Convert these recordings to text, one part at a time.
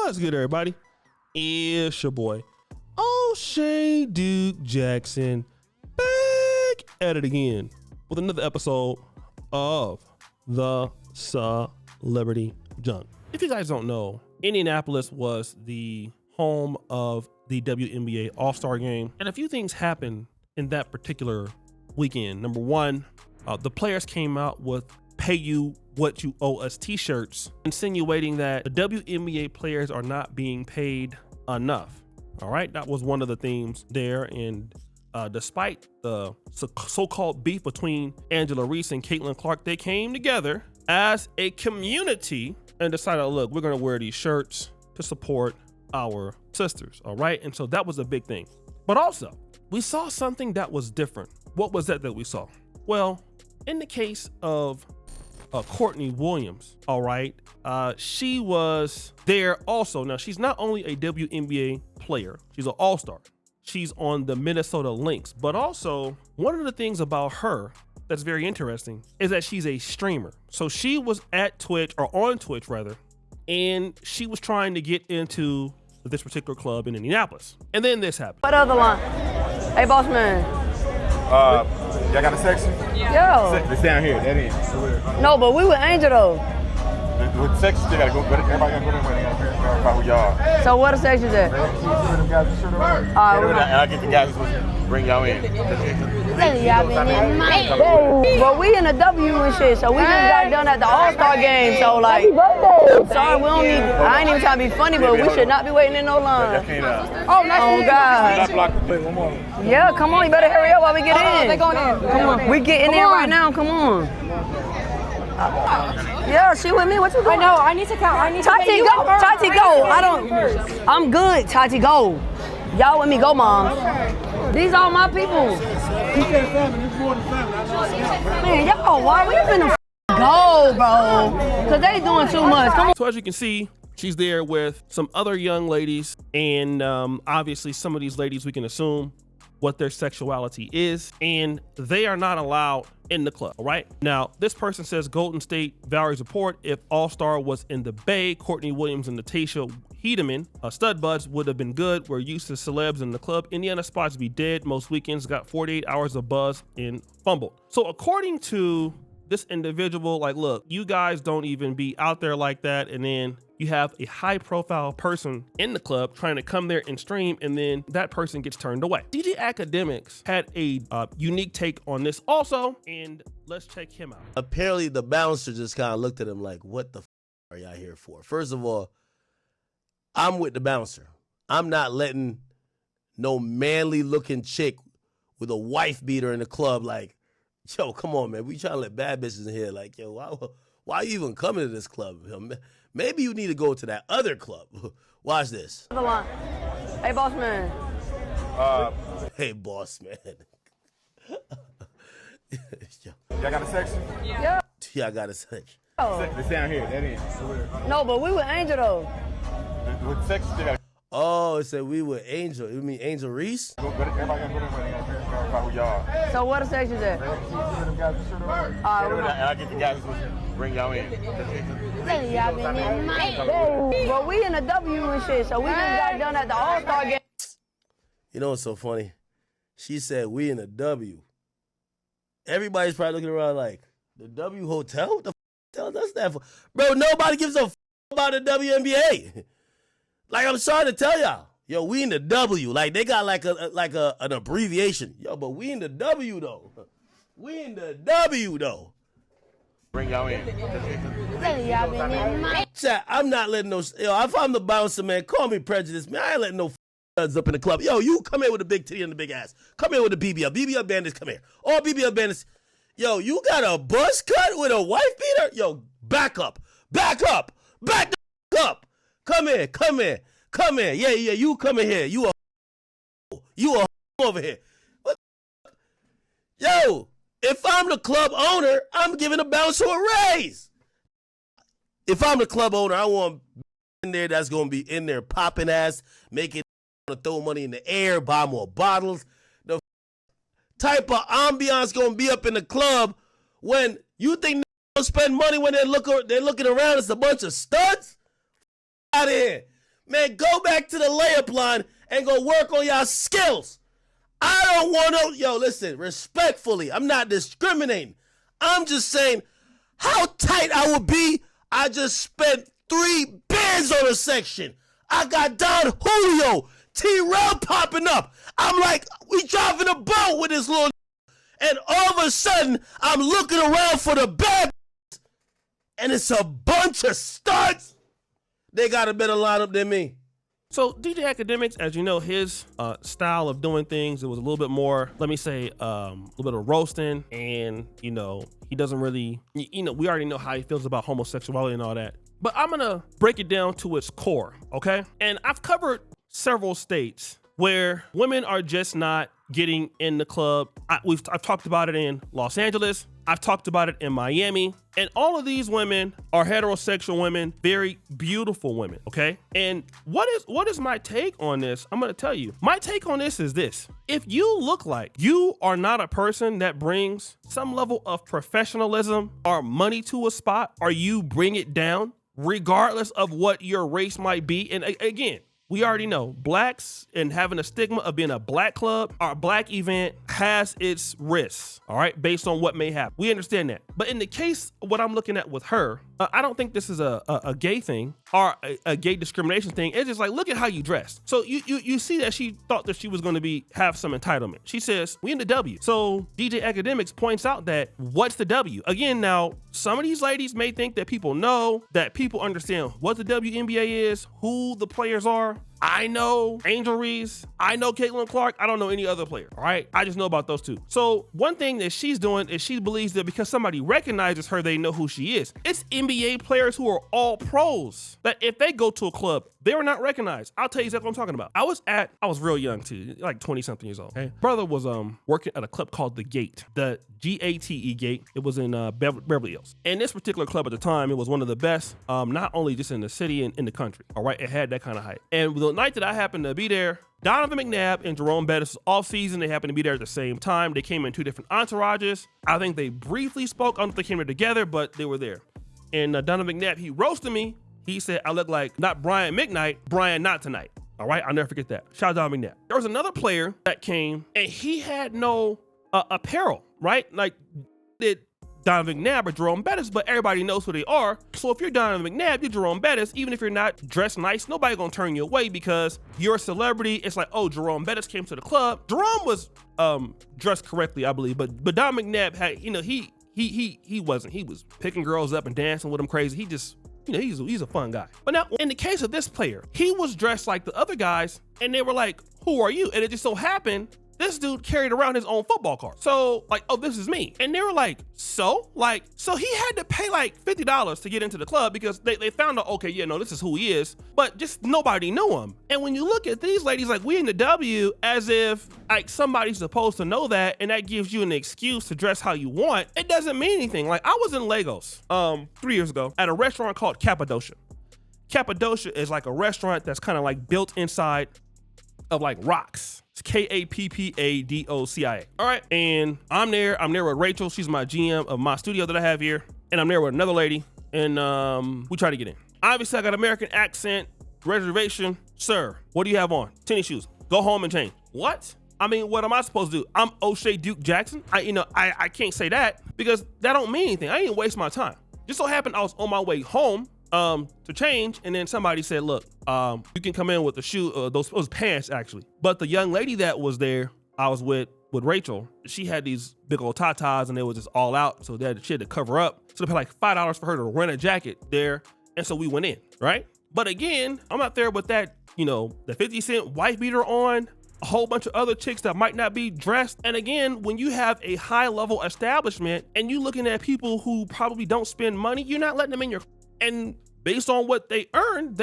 What's good, everybody? It's your boy, O'Shea Duke Jackson, back at it again with another episode of the Celebrity Junk. If you guys don't know, Indianapolis was the home of the WNBA All-Star game, and a few things happened in that particular weekend. Number one, the players came out with "pay you what you owe us" t-shirts, insinuating that the WNBA players are not being paid enough. All right, that was one of the themes there. And despite the so-called beef between Angela Reese and Caitlin Clark, they came together as a community and decided, look, we're gonna wear these shirts to support our sisters. All right, and so that was a big thing. But also, we saw something that was different. What was that we saw? Well, in the case of Courtney Williams, all right, she was there also. Now, she's not only a WNBA player, she's an All-Star. She's on the Minnesota Lynx, but also one of the things about her that's very interesting is that she's a streamer. So she was at Twitch, or on Twitch rather, and she was trying to get into this particular club in Indianapolis. And then this happened. What other line? Hey, boss man. Y'all got a section? Yo. It's down here, that is. No, but we with Angel though. With the sections, they gotta go, everybody gotta go there, they gotta verify who y'all are. So what the section's at? And I'll get the guy who's supposed to bring y'all in. Well, we in the W and shit, so we just got done at the All-Star game, so like, sorry, we don't need, I ain't even trying to be funny, but we should not be waiting in no line. Oh, God. Yeah, come on, you better hurry up while we get in. They going in. Come on. We getting in right now, come on. Yeah, she with me, what you doing? I know, I need to count, Tati, go, Tati, go. I'm good, Tati, go. Y'all with me, go, mom. These are my people. Man, y'all, why we finna go, bro? Cause they doing too much. Come on. So as you can see, she's there with some other young ladies, and obviously some of these ladies, we can assume what their sexuality is, and they are not allowed in the club, all right? Now, this person says Golden State Valerie's report, if All-Star was in the Bay, Courtney Williams and Natasha Hedeman, stud buds would have been good. We're used to celebs in the club. Indiana spots be dead. Most weekends got 48 hours of buzz and fumbled. So according to this individual, like, look, you guys don't even be out there like that, and then you have a high profile person in the club trying to come there and stream, and then that person gets turned away. DJ Akademiks had a unique take on this also, and let's check him out. Apparently the bouncer just kind of looked at him like, what the are y'all here for? First of all, I'm with the bouncer. I'm not letting no manly looking chick with a wife beater in the club like, yo, come on, man. We trying to let bad bitches in here. Like, yo, why are you even coming to this club? Maybe you need to go to that other club. Watch this. Hey, boss man. Hey, boss man. Y'all got a section? Yeah. Y'all got a section. It's down here, that is. No, but we with Angel though. With the sections, they gotta Oh, it said we were Angel. You mean Angel Reese? go, everybody gotta go there, they gotta verify who y'all are. So what the section's at? And I'll get the guy who's supposed to bring y'all in. Well, we in the W and shit, so we just got done at the All-Star game. You know what's so funny? She said we in the W. Everybody's probably looking around like, the W Hotel? What the hell does that for? Bro, nobody gives a about the WNBA. Like, I'm sorry to tell y'all. Yo, we in the W. Like, they got like an abbreviation. Yo, but we in the W, though. We in the W, though. Bring y'all in. Chat, I'm not letting no... Yo, if I'm the bouncer, man, call me prejudiced. Man, I ain't letting no studs up in the club. Yo, you come here with a big titty and a big ass. Come here with a BBL. BBL bandits, come here. All BBL bandits. Yo, you got a buzz cut with a wife beater? Yo, back up. Back up. Back the up. Come here. Come here. Come here. Yeah, you come in here. You a over here. What? Yo, if I'm the club owner, I'm giving a bouncer a raise. If I'm the club owner, I want in there that's going to be in there popping ass, making throw money in the air, buy more bottles. The type of ambiance going to be up in the club when you think spend money when they're looking around. It's a bunch of studs. Out of here, Man, go back to the layup line and go work on y'all skills. I don't want to, listen, respectfully, I'm not discriminating. I'm just saying how tight I would be. I just spent 3 bands on a section. I got Don Julio, T-Rail popping up. I'm like, we driving a boat with this little and all of a sudden, I'm looking around for the bad and it's a bunch of studs. They got a better lineup than me. So DJ Akademiks, as you know, his style of doing things, it was a little bit more, let me say, a little bit of roasting, and he doesn't really, we already know how he feels about homosexuality and all that. But I'm gonna break it down to its core, okay? And I've covered several states where women are just not getting in the club. I've talked about it in Los Angeles. I've talked about it in Miami. And all of these women are heterosexual women, very beautiful women, okay? And what is my take on this? I'm gonna tell you. My take on this is this. If you look like you are not a person that brings some level of professionalism or money to a spot, or you bring it down, regardless of what your race might be, and again, we already know blacks and having a stigma of being a black club or a black event has its risks, all right, based on what may happen. We understand that. But in the case, what I'm looking at with her, I don't think this is a gay thing or a gay discrimination thing. It's just like, look at how you dress. So you see that she thought that she was going to have some entitlement. She says, we in the W. So DJ Akademiks points out that what's the W? Again, now, some of these ladies may think that people know, that people understand what the WNBA is, who the players are. I know Angel Reese. I know Caitlin Clark. I don't know any other player, all right? I just know about those two. So one thing that she's doing is she believes that because somebody recognizes her, they know who she is. It's NBA players who are all pros that if they go to a club, they were not recognized. I'll tell you exactly what I'm talking about. I was real young too, like 20 something years old. Okay? Brother was working at a club called The Gate, the GATE Gate. It was in Beverly Hills. And this particular club at the time, it was one of the best, not only just in the city and in the country. All right, it had that kind of hype. And the night that I happened to be there, Donovan McNabb and Jerome Bettis off season. They happened to be there at the same time. They came in 2 different entourages. I think they briefly spoke. I don't know if they came there together, but they were there. And Donovan McNabb, he roasted me. He said, I look like not Brian McKnight, Brian Not Tonight. All right, I'll never forget that. Shout out to Donovan McNabb. There was another player that came and he had no apparel, right? Like it Donovan McNabb or Jerome Bettis, but everybody knows who they are. So if you're Donovan McNabb, you're Jerome Bettis, even if you're not dressed nice, nobody gonna turn you away because you're a celebrity. It's like, oh, Jerome Bettis came to the club. Jerome was dressed correctly, I believe, but Don McNabb had, he wasn't. He was picking girls up and dancing with them crazy. He just, he's a fun guy. But now, in the case of this player, he was dressed like the other guys, and they were like, who are you? And it just so happened this dude carried around his own football card. So like, oh, this is me. And they were like, so he had to pay like $50 to get into the club because they found out, okay, yeah, no, this is who he is, but just nobody knew him. And when you look at these ladies, like we in the W, as if like somebody's supposed to know that, and that gives you an excuse to dress how you want, it doesn't mean anything. Like I was in Lagos 3 years ago at a restaurant called Cappadocia. Cappadocia is like a restaurant that's kind of like built inside of like rocks. It's Kappadocia. All right. And I'm there with Rachel. She's my GM of my studio that I have here. And I'm there with another lady. And we try to get in. Obviously, I got American accent, reservation. Sir, what do you have on? Tennis shoes. Go home and change. What? I mean, what am I supposed to do? I'm O'Shea Duke Jackson. I can't say that because that don't mean anything. I didn't waste my time. Just so happened I was on my way home to change, and then somebody said, look, you can come in with the shoe, those pants actually. But the young lady that was there, I was with Rachel, she had these big old tatas and they were just all out. So they had to cover up. So they paid like $5 for her to rent a jacket there. And so we went in, right? But again, I'm out there with that, the 50 Cent wife beater on, a whole bunch of other chicks that might not be dressed. And again, when you have a high level establishment and you looking at people who probably don't spend money, you're not letting them in your, and based on what they earn,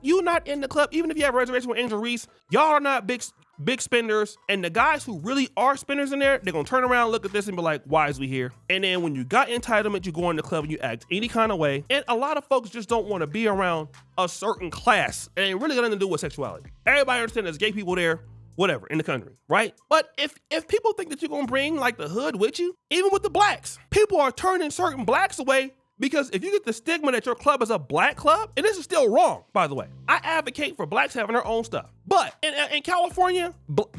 you not in the club. Even if you have a reservation with Angel Reese, y'all are not big spenders. And the guys who really are spenders in there, they're gonna turn around, look at this and be like, why is we here? And then when you got entitlement, you go in the club and you act any kind of way. And a lot of folks just don't want to be around a certain class. And it really got nothing to do with sexuality. Everybody understands there's gay people there, whatever, in the country, right? But if people think that you're gonna bring like the hood with you, even with the blacks, people are turning certain blacks away Because if you get the stigma that your club is a black club, and this is still wrong, by the way. I advocate for blacks having their own stuff. But in California,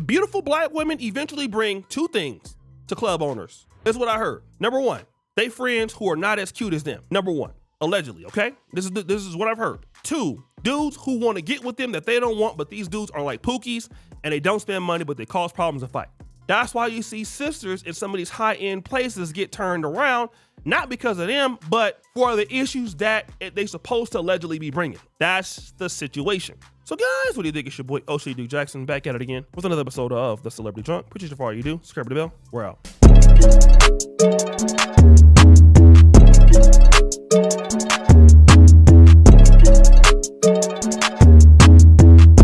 beautiful black women eventually bring two things to club owners. This is what I heard. Number one, they friends who are not as cute as them. Number one, allegedly, okay? This is what I've heard. Two, dudes who want to get with them that they don't want, but these dudes are like pookies and they don't spend money, but they cause problems and fight. That's why you see sisters in some of these high-end places get turned around, not because of them, but for the issues that they supposed to allegedly be bringing. That's the situation. So guys, what do you think? It's your boy, O'Shea Duke Jackson, back at it again with another episode of The Celebrity Drunk. Appreciate you for all you do. Subscribe to the bell. We're out.